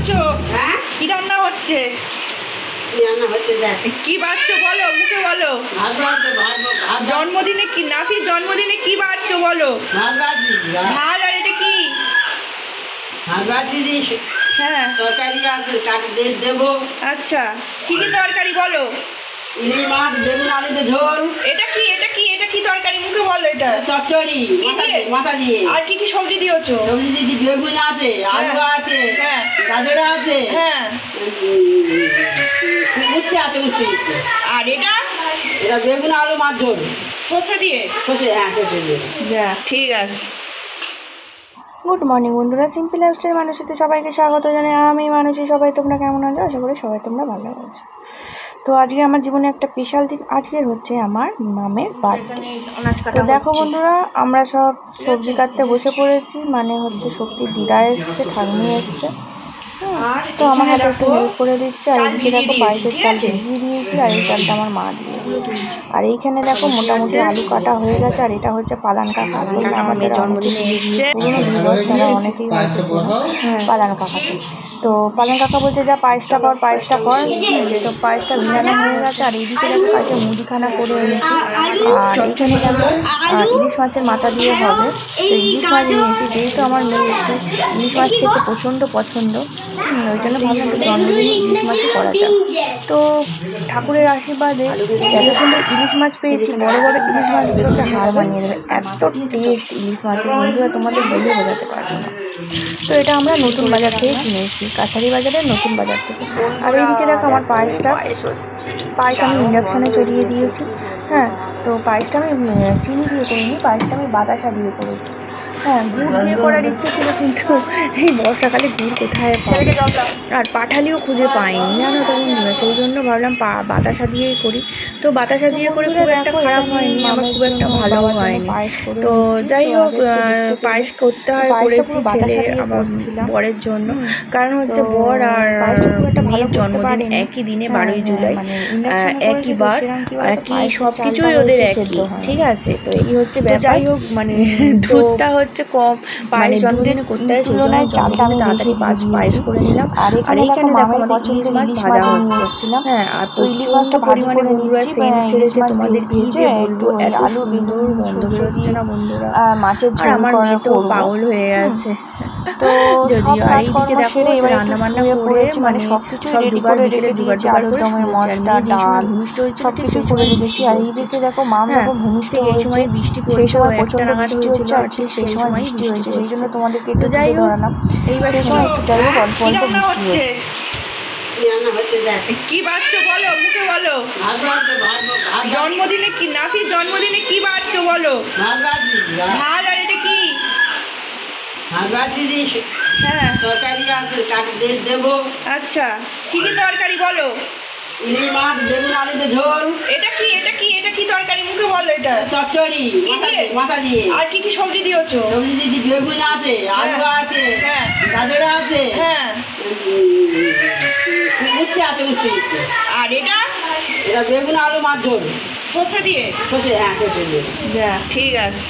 করছো? হ্যাঁ, কি রান্না হচ্ছে? রান্না হচ্ছে দেখ। কি বাড়ছো বলো, মুখে বলো। ভাত বাড়ছে, জন্মদিনে কি নাতির জন্মদিনে কি বাড়ছো বলো? ভাত বাড়ছি, ভাত। আর এটা কি? ভাত বাড়ছি দিস। হ্যাঁ, তরকারি আছে, কাটি দেবো। আচ্ছা, কি কি তরকারি বলো? ইলিশ মাছ, বেগুন আলুতে ঝোল। এটা কি এটা কি এটা কি তরকারি, মুখে বলো। এটা চচ্চড়ি কি দিয়ে? মাথা দিয়ে। আর কি কি সবজি দিয়েছো? সবজি দিদি বেগুন আছে, আলু আছে, হ্যাঁ, গাজর আছে, হ্যাঁ। উচ্ছে আছে, উচ্ছে। আর এটা এটা বেগুন আলু মাছ ঝোল সর্ষে দিয়ে। সর্ষে, হ্যাঁ সর্ষে দিয়ে। ঠিক আছে। গুড মর্নিং বন্ধুরা, সিম্পল লাইফস্টাইল মানুষেতে সবাইকে স্বাগত জানাই। আমি মানুষই, সবাই তোমরা কেমন আছো? আশা করি সবাই তোমরা ভালো আছো। তো আজকে আমার জীবনে একটা স্পেশাল দিন। আজকের হচ্ছে আমার মামের বার্থডে। তো দেখো বন্ধুরা, আমরা সব সবজি কাটতে বসে পড়েছি। মানে হচ্ছে শক্তির দিদা এসছে, ঠাকুমি এসছে, তো আমার হাতে একটু হেল্প করে দিচ্ছে। আর এদিকে দেখো পায়েসের চাল ভিজিয়ে দিয়েছি, আর এই চালটা আমার মা দিয়েছে। আর এইখানে দেখো মোটামুটি আলু কাটা হয়ে গেছে। আর এটা হচ্ছে পালান কাকা। তো আমার যারা জন্মদিনে এসছে পুরোনো ভিউয়ার্স, তারা অনেকেই হয়তো চেনো পালান কাকাকে। তো পালান কাকা বলছে যা পায়েসটা কর, পায়েসটা কর। তো পায়েসটা ভিজানো হয়ে গেছে। আর এইদিকে দেখো পায়েসে মুদিখানা করে এনেছি। আর এইখানে দেখো ইলিশ মাছের মাথা দিয়ে হবে। তো ইলিশ মাছ নিয়েছি, যেহেতু আমার মেয়ে একটু ইলিশ মাছ খেতে প্রচণ্ড পছন্দ, ওই জন্য ভাবলাম একটু জন্মদিনে ইলিশ মাছই করা যাক। তো ঠাকুরের আশীর্বাদে এত সুন্দর ইলিশ মাছ পেয়েছি, বড় বড় ইলিশ মাছগুলোকে হার মানিয়ে দেবে। এত টেস্ট ইলিশ মাছের, বন্ধুরা তোমাদের বলে বোঝাতে পারবো না। তো এটা আমরা নতুন বাজার থেকে কিনেছি, কাছারি বাজারের নতুন বাজার থেকে। আর এইদিকে দেখো আমার পায়েস আমি ইন্ডাকশানে চড়িয়ে দিয়েছি। হ্যাঁ, তো পায়েসটা আমি চিনি দিয়ে করিনি, পায়েসটা আমি বাতাসা দিয়ে করেছি। হ্যাঁ, গুড় দিয়ে করার ইচ্ছে ছিল, কিন্তু এই বর্ষাকালে গুড় কোথায় পাই, আর পাঠালিও খুঁজে পাইনি, জানো তো বন্ধুরা। সেই জন্য ভাবলাম বাতাসা দিয়েই করি। তো বাতাসা দিয়ে করে খুব একটা খারাপ হয়নি, আমার খুব একটা ভালো হয়নি। তো যাই হোক, পায়েস করতে হয়, করেছি ছেলে আমার বরের জন্য। কারণ হচ্ছে বর আর মেয়ের জন্মদিন একই দিনে, 12ই জুলাই, একই বার, একই সব কিছুই ওদের একই, ঠিক আছে। তো এই হচ্ছে যাই হোক, মানে দুধটা হচ্ছে কম, মানে জন্মদিনে করতে হয়, সেই জন্য চালটা আমি তাড়াতাড়ি পায়েস করে নিলাম। আর এইখানে দেখো আমাদের ইলিশ মাছ ভাজা হচ্ছে। হ্যাঁ, আর তো ইলিশ মাছটা পরিমাণে বন্ধুরা সেন্ট ছেড়েছে, তোমাদের কি যে বলবো, এত সুন্দর গন্ধ বেরোচ্ছে না বন্ধুরা। মাছের ঝোল আমার মেয়ে তো পাগল হয়ে গেছে। তো যদিও আর এইদিকে দেখো রান্না বান্না করে মানে সবকিছু রেডি করে রেখে দিয়েছি, আলুর দমের মশলা, ডাল, ভূমিষ্ঠ হয়েছে, সবকিছু করে রেখেছি। আর এইদিকে দেখো মাম যখন ভূমিষ্ঠ এই সময় বৃষ্টি পড়ছে, সেই সময় প্রচন্ড বৃষ্টি হচ্ছে, আর ঠিক সেই সময় বৃষ্টি হয়েছে, সেই জন্য তোমাদেরকে একটু তুলে ধরালাম। এইবার সময় একটু যাই হোক অল্প অল্প বৃষ্টি হচ্ছে। কি বাড়ছো বলো, মুখে বলো। জন্মদিনে কি নাতির জন্মদিনে কি বাড়ছো বলো? ভাত। আর এটা কি? ভাত বাড়ছি দিস। হ্যাঁ, তরকারি আছে, কাটি দেবো। আচ্ছা, কি কি তরকারি বলো? ইলিশ মাছ, বেগুন আলুতে ঝোল। এটা কি এটা কি তরকারি, মুখে বলো। এটা চচ্চড়ি মাথা দিয়ে। আর কি কি সবজি দিয়েছো? সবজি দিদি বেগুন আছে, আলু আছে, হ্যাঁ, গাজর আছে, হ্যাঁ। উচ্ছে আছে, উচ্ছে। আর এটা বেগুন আলু মাছ ঝোল সর্ষে দিয়ে। সর্ষে, হ্যাঁ সর্ষে দিয়ে। ঠিক আছে।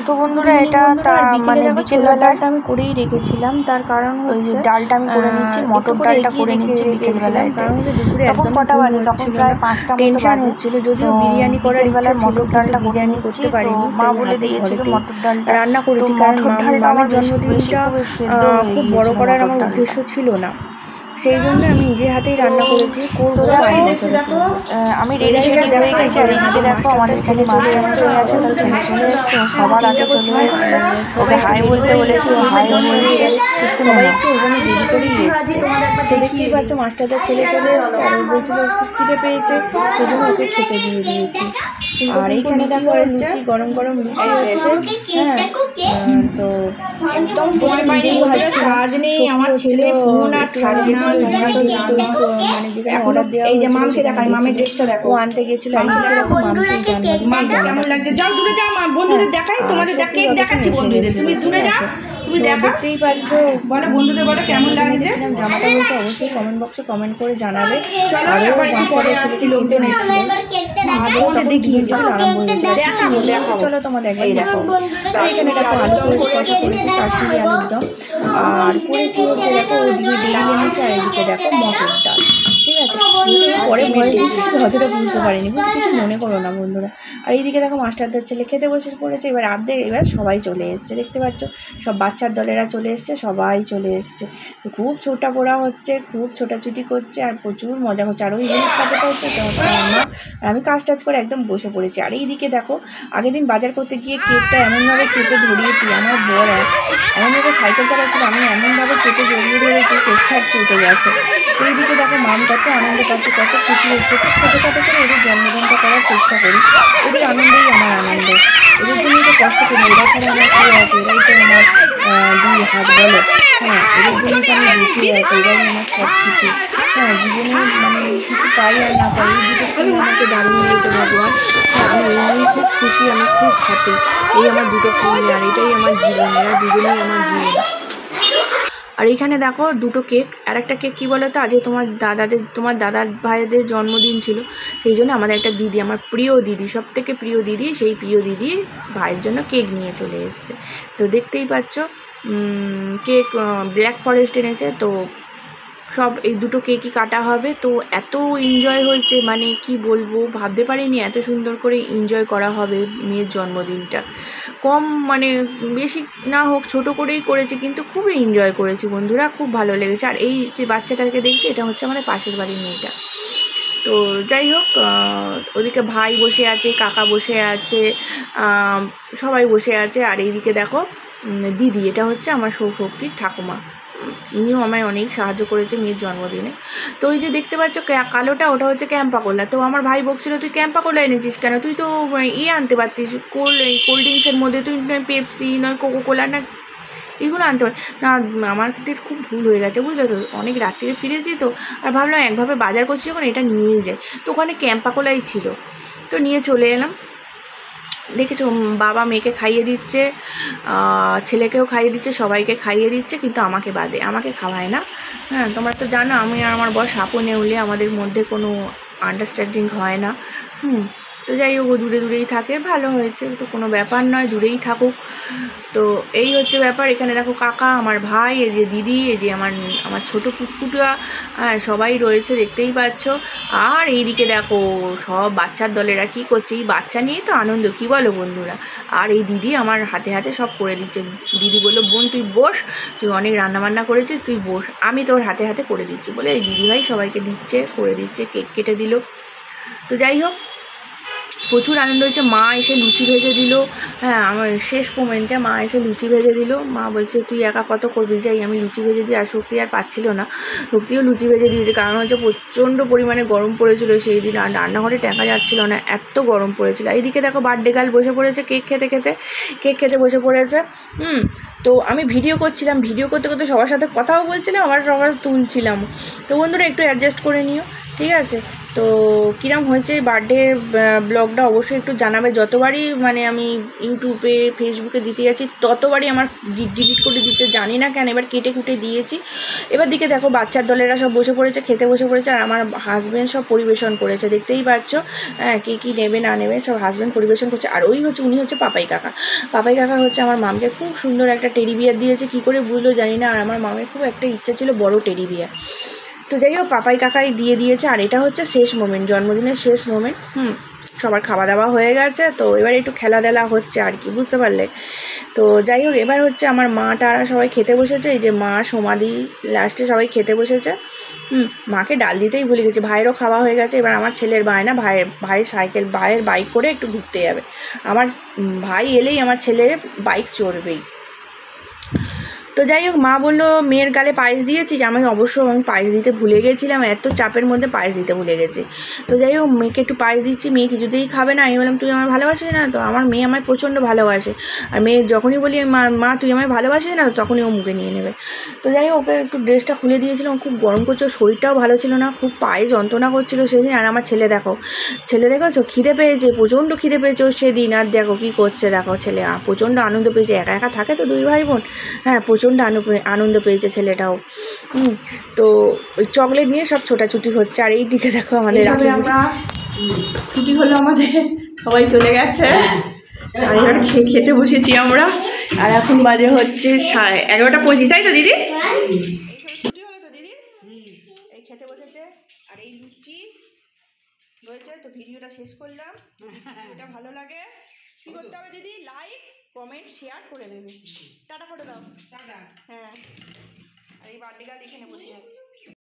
তো বন্ধুরা এটা মানে বিকেলবেলাটা আমি করেই রেখেছিলাম, তার কারণ ওই যে ডালটা আমি করে নিচ্ছি, মটর ডালটা করে নিচ্ছি বিকেলবেলায়। কারণ হচ্ছে দুপুরে একদম কটা বাজে, তখন প্রায় 5টা মতো বাজছিল। যদিও বিরিয়ানি করার ইচ্ছা ছিল, মটর ডালটা বিরিয়ানি করতে পারিনি। মা বলে দিয়েছিল মটর ডালটা রান্না করেছি, কারণ মামের জন্মদিনটা খুব বড় করার আমার উদ্দেশ্য ছিল না, সেই জন্য আমি নিজের হাতেই রান্না করেছি। করবো আমি রেডি হয়ে গেছি। আর এদিকে দেখো আমাদের ছেলে চলে এসছে, চলে এসছে, সবার আগে চলে এসছে। ওকে হাই বলতে বলেছি, হাই বলছে, সবাই একটু ওই জন্য দেরি করেই এসছে। সে দেখতেই পাচ্ছ মাস্টারদের ছেলে চলে এসছে, আর ও বলছিল খুব খিদে পেয়েছে, সেই জন্য ওকে খেতে দিয়ে দিয়েছি। আর এইখানে দেখো লুচি, গরম গরম লুচি হচ্ছে। হ্যাঁ, তো একদম নিজেই ভাবছি কাজ নেই, আমার ছেলে ফোন আর ছাড়বে না। তোমরা তো জানো, মানে যেখানে অর্ডার দেওয়া এই যে মামকে দেখাই, মামের ড্রেসটা দেখো, ও আনতে গেছিল। আর এইদিকে দেখো মামকে জানো মামকে কেমন লাগছে। যাও দূরে যাও, মা বন্ধুদের দেখাই তোমার তোমাদের কেক দেখাচ্ছি বন্ধুদের, তুমি দূরে যাও, তুমি দেখো, দেখতেই পাচ্ছ। বলো বন্ধুদের, বলো কেমন লাগছে জামাটা হয়েছে, অবশ্যই কমেন্ট বক্সে কমেন্ট করে জানাবে। আরও বাচ্চাদের ছেলেকে খেতে নিচ্ছিল, তখন ঘিরে আরম্ভ হয়েছে। চলো তোমাদের একবার দেখো। এখানে দেখো আলু করেছি, কষা করেছি কাশ্মীরি আলুর দম, আর করেছি হচ্ছে দেখো ওদিকে ডেলি এনেছে, আর এদিকে দেখো মটর ডাল। ঠিক আছে, পরে ভয় দিচ্ছি তো অতটা বুঝতে পারিনি, কিছু মনে করো না বন্ধুরা। আর এইদিকে দেখো মাস্টারদের ছেলে খেতে বসে পড়েছে। এবার এবার সবাই চলে এসছে, দেখতে পাচ্ছ সব বাচ্চার দলেরা চলে এসছে, সবাই চলে এসছে। তো খুব ছোটা পোড়া হচ্ছে, খুব ছোটাছুটি করছে, আর প্রচুর মজা হচ্ছে। আর ওই হলুদ কাপড়টা হচ্ছে আমার মা, আমি কাজ টাজ করে একদম বসে পড়েছি। আর এইদিকে দেখো আগের দিন বাজার করতে গিয়ে কেকটা এমনভাবে চেপে ধরিয়েছি, আমার বর এমনভাবে সাইকেল চালাচ্ছিল, আমি এমনভাবে চেপে জড়িয়ে ধরেছি কেকটা চটে গেছে। তো এইদিকে দেখো মাম কত আনন্দ পাচ্ছে, কত খুশি হচ্ছে। তো ছোটোখাটো করে এদের জন্মদিনটা করার চেষ্টা করি, এদের আনন্দেই আমার আনন্দ, এদের জন্যই তো কষ্ট করি। এরা ছাড়া আমার কী আছে, এরাই তো আমার দুই হাত বলো। হ্যাঁ, এদের জন্যই তো আমি বেঁচে আছি, এরাই আমার সব কিছু। হ্যাঁ, জীবনে মানে কিছু পাই আর না পাই, এই দুটো ফুল আমাকে দারুণ দিয়েছে ভগবান। আমি এই নিয়ে খুব খুশি, আমি খুব হ্যাপি। এই আমার দুটো ফুল, আর এটাই আমার জীবন, এরা দুজনেই আমার জীবন। আর এইখানে দেখো দুটো কেক, আর একটা কেক কী বলো তো, আজকে তোমার দাদার ভাইদের জন্মদিন ছিল, সেই জন্য আমাদের একটা দিদি, আমার প্রিয় দিদি, সব থেকে প্রিয় দিদি, সেই প্রিয় দিদি ভাইয়ের জন্য কেক নিয়ে চলে এসছে। তো দেখতেই পাচ্ছ কেক ব্ল্যাক ফরেস্ট এনেছে। তো সব এই দুটো কেকই কাটা হবে। তো এত এনজয় হয়েছে, মানে কি বলবো, ভাবতে পারিনি এত সুন্দর করে এনজয় করা হবে মেয়ের জন্মদিনটা। কম মানে বেশি না হোক, ছোট করেই করেছি, কিন্তু খুবই এনজয় করেছি বন্ধুরা, খুব ভালো লেগেছে। আর এই যে বাচ্চাটাকে দেখছি, এটা হচ্ছে আমাদের পাশের বাড়ির মেয়েটা। তো যাই হোক, ওদিকে ভাই বসে আছে, কাকা বসে আছে, সবাই বসে আছে। আর এইদিকে দেখো দিদি, এটা হচ্ছে আমার সৌভক্তির ঠাকুমা, ইনিও আমায় অনেক সাহায্য করেছে মেয়ের জন্মদিনে। তো ওই যে দেখতে পাচ্ছ কালোটা, ওটা হচ্ছে ক্যাম্পা কোলা। তো আমার ভাই বকছিল, তুই ক্যাম্পা কোলা এনেছিস কেন, তুই তো আনতে পারতিস, কোল্ড ড্রিঙ্কসের মধ্যে তুই নয় পেপসি নয় কোকো কোলা না এগুলো আনতে পারি না। আমার ক্ষেত্রে খুব ভুল হয়ে গেছে, বুঝলে তো, অনেক রাত্রিরে ফিরেছি তো, আর ভাবলাম একভাবে বাজার করছি যখন এটা নিয়েই যাই। তো ওখানে ক্যাম্পা কোলাই ছিল, তো নিয়ে চলে এলাম। দেখেছো বাবা মেয়েকে খাইয়ে দিচ্ছে, ছেলেকেও খাইয়ে দিচ্ছে, সবাইকে খাইয়ে দিচ্ছে, কিন্তু আমাকে বাদে, আমাকে খাওয়ায় না। হ্যাঁ, তোমরা তো জানো আমি আর আমার বর সাপও নেউলে, আমাদের মধ্যে কোনো আন্ডারস্ট্যান্ডিং হয় না। তো যাই হোক, ও দূরে দূরেই থাকে, ভালো হয়েছে, তো কোনো ব্যাপার নয়, দূরেই থাকুক। তো এই হচ্ছে ব্যাপার। এখানে দেখো কাকা, আমার ভাই, এই যে দিদি, এই যে আমার ছোটো পুটপুটা, সবাই রয়েছে, দেখতেই পাচ্ছ। আর এইদিকে দেখো সব বাচ্চার দলেরা কী করছে, এই বাচ্চা নিয়েই তো আনন্দ, কী বলো বন্ধুরা। আর এই দিদি আমার হাতে হাতে সব করে দিচ্ছে। দিদি বললো, বোন তুই বস, তুই অনেক রান্নাবান্না করেছিস, তুই বস, আমি তোর হাতে হাতে করে দিচ্ছি বলে এই দিদিভাই সবাইকে দিচ্ছে, করে দিচ্ছে, কেক কেটে দিল। তো যাই হোক, প্রচুর আনন্দ হয়েছে। মা এসে লুচি ভেজে দিল, হ্যাঁ, আমার শেষ মোমেন্টে মা এসে লুচি ভেজে দিল। মা বলছে তুই একা কত করবি, যাই আমি লুচি ভেজে দিই। আর শক্তি আর পাচ্ছিল না, শক্তিও লুচি ভেজে দিয়েছে, কারণ হচ্ছে প্রচণ্ড পরিমাণে গরম পড়েছিল সেই দিন, আর রান্নাঘরে টেকা যাচ্ছিল না, এত গরম পড়েছিল। এইদিকে দেখো বার্থডে গার্ল বসে পড়েছে, কেক খেতে বসে পড়েছে। তো আমি ভিডিও করছিলাম, ভিডিও করতে করতে সবার সাথে কথাও বলছিলাম, আবার সবার তুলছিলাম। তো বন্ধুরা একটু অ্যাডজাস্ট করে নিও, ঠিক আছে। তো কিরম হয়েছে বার্থডে ব্লগটা অবশ্যই একটু জানাবে। যতবারই মানে আমি ইউটিউবে ফেসবুকে দিতে যাচ্ছি, ততবারই আমার ডিলিট করে দিচ্ছে, জানি না কেন। এবার কেটে কুটে দিয়েছি। এবার দিকে দেখো বাচ্চার দলেরা সব বসে পড়েছে, খেতে বসে পড়েছে, আর আমার হাজব্যান্ড সব পরিবেশন করেছে, দেখতেই পাচ্ছ। হ্যাঁ, কী নেবে না নেবে সব হাজব্যান্ড পরিবেশন করছে। আর উনি হচ্ছে পাপাই কাকা হচ্ছে আমার মামকে খুব সুন্দর একটা টেডি বিয়ার দিয়েছে, কী করে বুঝলো জানি না। আর আমার মামের খুব একটা ইচ্ছা ছিল বড় টেডি বিয়ার। তো যাই হোক, পাপাই কাকাই দিয়ে দিয়েছে। আর এটা হচ্ছে শেষ মোমেন্ট, জন্মদিনের শেষ মোমেন্ট। সবার খাওয়া দাওয়া হয়ে গেছে, তো এবার একটু খেলাধুলা হচ্ছে আর কি, বুঝতে পারলে। তো যাই হোক, এবার হচ্ছে আমার মা টারা সবাই খেতে বসেছে, এই যে মা সমাধি লাস্টে সবাই খেতে বসেছে। মাকে ডাল দিতেই ভুলে গেছি। ভাইয়েরও খাওয়া হয়ে গেছে। এবার আমার ছেলের বায়না, ভাইয়ের বাইক করে একটু ঘুরতে যাবে। আমার ভাই এলেই আমার ছেলে বাইক চড়বেই। তো যাই হোক, মা বললো মেয়ের গালে পায়েস দিয়েছিস। আমি পায়েস দিতে ভুলে গেছিলাম, এত চাপের মধ্যে পায়েস দিতে ভুলে গেছি। তো যাই হোক, মেয়েকে একটু পায়েস দিচ্ছি, মেয়ে কিছুতেই খাবে না। আমি বললাম তুই আমার ভালোবাসিস না? তো আমার মেয়ে আমায় প্রচণ্ড ভালোবাসে, আর মেয়ে যখনই বলি মা তুই আমায় ভালোবাসিস না, তখনই ও মুখে নিয়ে নেবে। তো যাই হোক, ওকে একটু ড্রেসটা খুলে দিয়েছিলাম, খুব গরম করছে, শরীরটাও ভালো ছিল না, খুব পায়ে যন্ত্রণা করছিল সেদিন। আর আমার ছেলে দেখেছো, খিদে পেয়েছে, প্রচণ্ড খিদে পেয়েছে ও সেদিন। আর দেখো কী করছে, দেখো ছেলে প্রচণ্ড আনন্দ পেয়েছে, একা একা থাকে তো 2 ভাই বোন, হ্যাঁ প্রচণ্ড আনন্দ পেয়েছে ছেলেটাও। তো ওই চকলেট নিয়ে সব ছোটাছুটি হচ্ছে। আর এই দিকে দেখো আমাদের আমরা ছুটি হলো, আমাদের সবাই চলে গেছে, আর এবার খেতে বসেছি আমরা। আর এখন বাজে হচ্ছে 11:25, তাই তো দিদি? ছুটি হলো তো দিদি, এই খেতে বসেছে। আর এই লুচি রয়েছে। তো ভিডিওটা শেষ করলাম, ভিডিওটা ভালো লাগে কি করতে হবে দিদি? লাইক, কমেন্ট, শেয়ার করে দেবে। টাটা করে দাও। টাটা। হ্যাঁ, আর এই বার্থডে গার্ল এখানে বসে আছে।